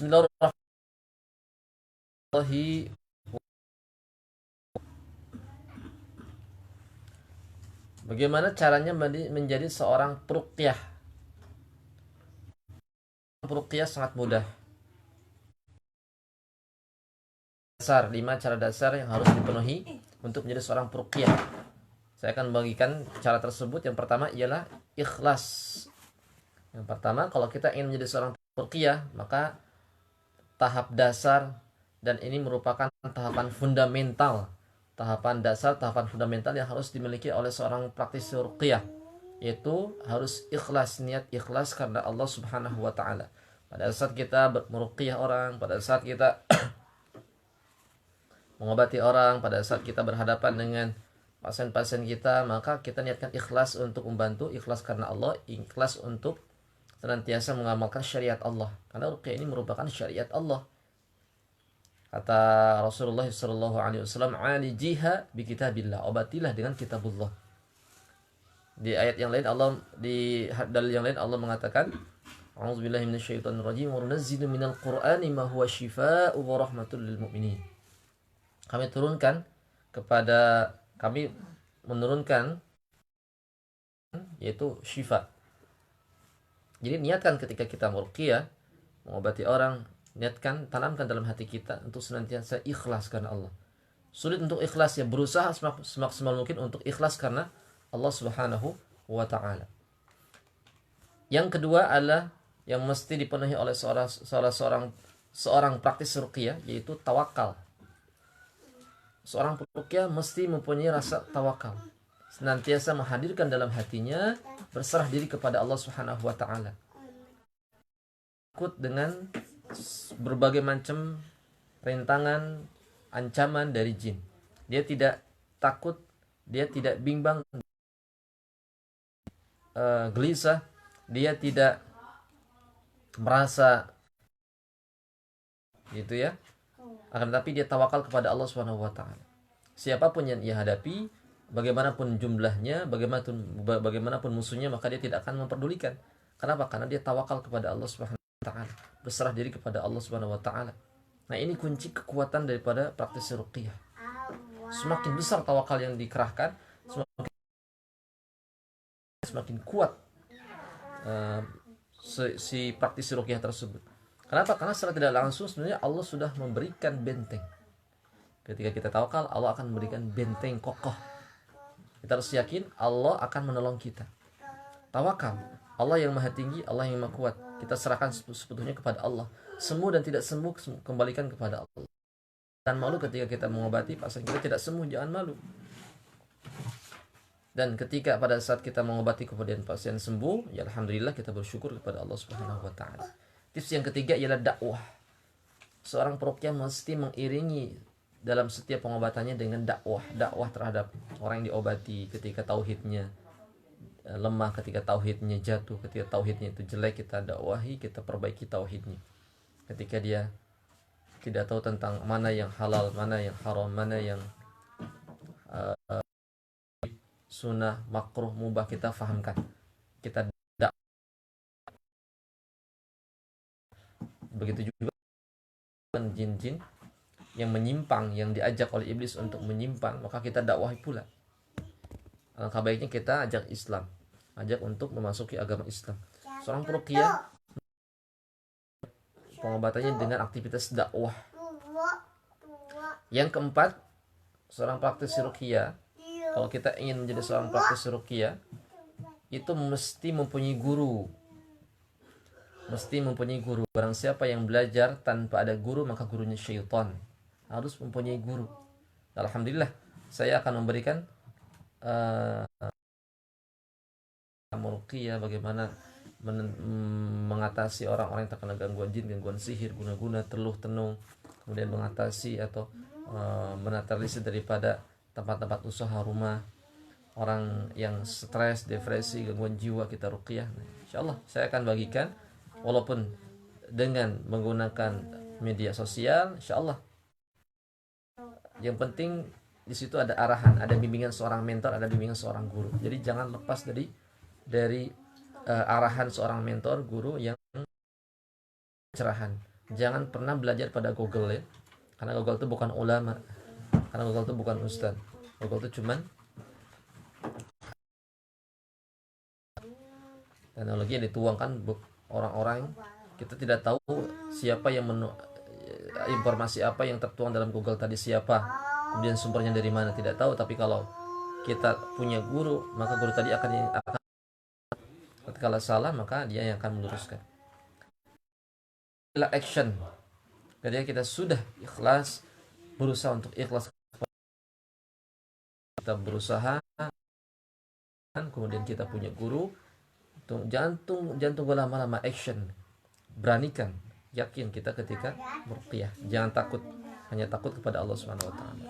Bismillahirrahmanirrahim. Bagaimana caranya menjadi seorang peruqyah? Peruqyah sangat mudah. Dasar 5 cara dasar yang harus dipenuhi untuk menjadi seorang peruqyah. Saya akan bagikan cara tersebut. Yang pertama ialah ikhlas. Yang pertama, kalau kita ingin menjadi seorang peruqyah, maka tahap dasar, dan ini merupakan tahapan fundamental, tahapan dasar, tahapan fundamental yang harus dimiliki oleh seorang praktisi ruqyah, yaitu harus ikhlas, niat ikhlas karena Allah Subhanahu wa taala. Pada saat kita meruqyah orang, pada saat kita mengobati orang, pada saat kita berhadapan dengan pasien-pasien kita, maka kita niatkan ikhlas untuk membantu, ikhlas karena Allah, ikhlas untuk senantiasa mengamalkan syariat Allah. Karena ruqyah ini merupakan syariat Allah. Kata Rasulullah SAW, "Alijiha bi kitabillah." Obatilah dengan kitabullah. Di ayat yang lain di dalil yang lain Allah mengatakan, "A'udzubillahi minasyaitonirrajim wa nunazzilu minal Qur'ani ma huwa syifaa'un wa rahmatul lil mu'minin." Kami menurunkan yaitu syifa. Jadi niatkan ketika kita meruqyah, mengobati orang, niatkan, tanamkan dalam hati kita untuk senantiasa ikhlas karena Allah. Sulit untuk ikhlas, ya berusaha semaksimal mungkin untuk ikhlas karena Allah Subhanahu wa taala. Yang kedua adalah yang mesti dipenuhi oleh seorang praktis ruqyah, yaitu tawakal. Seorang peruqyah mesti mempunyai rasa tawakal, senantiasa menghadirkan dalam hatinya berserah diri kepada Allah Subhanahu wa taala. Takut dengan berbagai macam rintangan, ancaman dari jin. Dia tidak takut, dia tidak bimbang, gelisah, dia tidak merasa gitu ya. Akan tetapi dia tawakal kepada Allah Subhanahu wa taala. Siapapun yang ia hadapi, bagaimanapun jumlahnya, bagaimanapun musuhnya, maka dia tidak akan memperdulikan. Kenapa? Karena dia tawakal kepada Allah Subhanahu wa taala, berserah diri kepada Allah Subhanahu wa taala. Nah, ini kunci kekuatan daripada praktis ruqyah. Semakin besar tawakal yang dikerahkan, semakin kuat si praktisi ruqyah tersebut. Kenapa? Karena secara tidak langsung sebenarnya Allah sudah memberikan benteng. Ketika kita tawakal, Allah akan memberikan benteng kokoh. Kita harus yakin Allah akan menolong kita. Tawakal, Allah yang maha tinggi, Allah yang maha kuat. Kita serahkan sepenuhnya kepada Allah. Sembuh dan tidak sembuh, kembalikan kepada Allah. Dan malu ketika kita mengobati pasien kita tidak sembuh, jangan malu. Dan ketika pada saat kita mengobati kemudian pasien sembuh, ya alhamdulillah, kita bersyukur kepada Allah Subhanahu wa taala. Tips yang ketiga ialah dakwah. Seorang peruqyah mesti mengiringi dalam setiap pengobatannya dengan dakwah terhadap orang yang diobati. Ketika tauhidnya lemah, ketika tauhidnya jatuh, ketika tauhidnya itu jelek, kita dakwahi, kita perbaiki tauhidnya. Ketika dia tidak tahu tentang mana yang halal, mana yang haram, mana yang sunnah, makruh, mubah, kita fahamkan. Kita begitu juga jin-jin yang menyimpang, yang diajak oleh iblis untuk menyimpang, maka kita dakwahi pula. Alangkah baiknya kita ajak Islam, ajak untuk memasuki agama Islam. Seorang peruqyah pengobatannya dengan aktivitas dakwah. Yang keempat, seorang praktisi ruqyah, kalau kita ingin menjadi seorang praktisi ruqyah, itu mesti mempunyai guru. Mesti mempunyai guru. Barang siapa yang belajar tanpa ada guru, maka gurunya syaitan. Harus mempunyai guru. Alhamdulillah, saya akan memberikan ruqyah, bagaimana mengatasi orang-orang yang terkena gangguan jin, gangguan sihir, guna-guna, teluh tenung, kemudian mengatasi atau menetralisir daripada tempat-tempat usaha rumah orang yang stres, depresi, gangguan jiwa, kita ruqyah. Nah, insyaallah saya akan bagikan, walaupun dengan menggunakan media sosial, insyaallah. Yang penting di situ ada arahan, ada bimbingan seorang mentor, ada bimbingan seorang guru. Jadi jangan lepas dari arahan seorang mentor, guru yang cerahan. Jangan pernah belajar pada Google ya. Karena Google itu bukan ulama. Karena Google itu bukan ustaz. Google itu cuman teknologi yang dituangkan orang-orang. Kita tidak tahu siapa yang informasi apa yang tertuang dalam Google tadi siapa, kemudian sumbernya dari mana tidak tahu. Tapi kalau kita punya guru, maka guru tadi akan ketika salah maka dia yang akan meluruskan. Adalah action. Ketika kita sudah ikhlas, berusaha untuk ikhlas, kita berusaha, kemudian kita punya guru, jangan tunggu lama-lama, action. Beranikan, yakin kita ketika meruqyah. Jangan takut, hanya takut kepada Allah Subhanahu wa taala.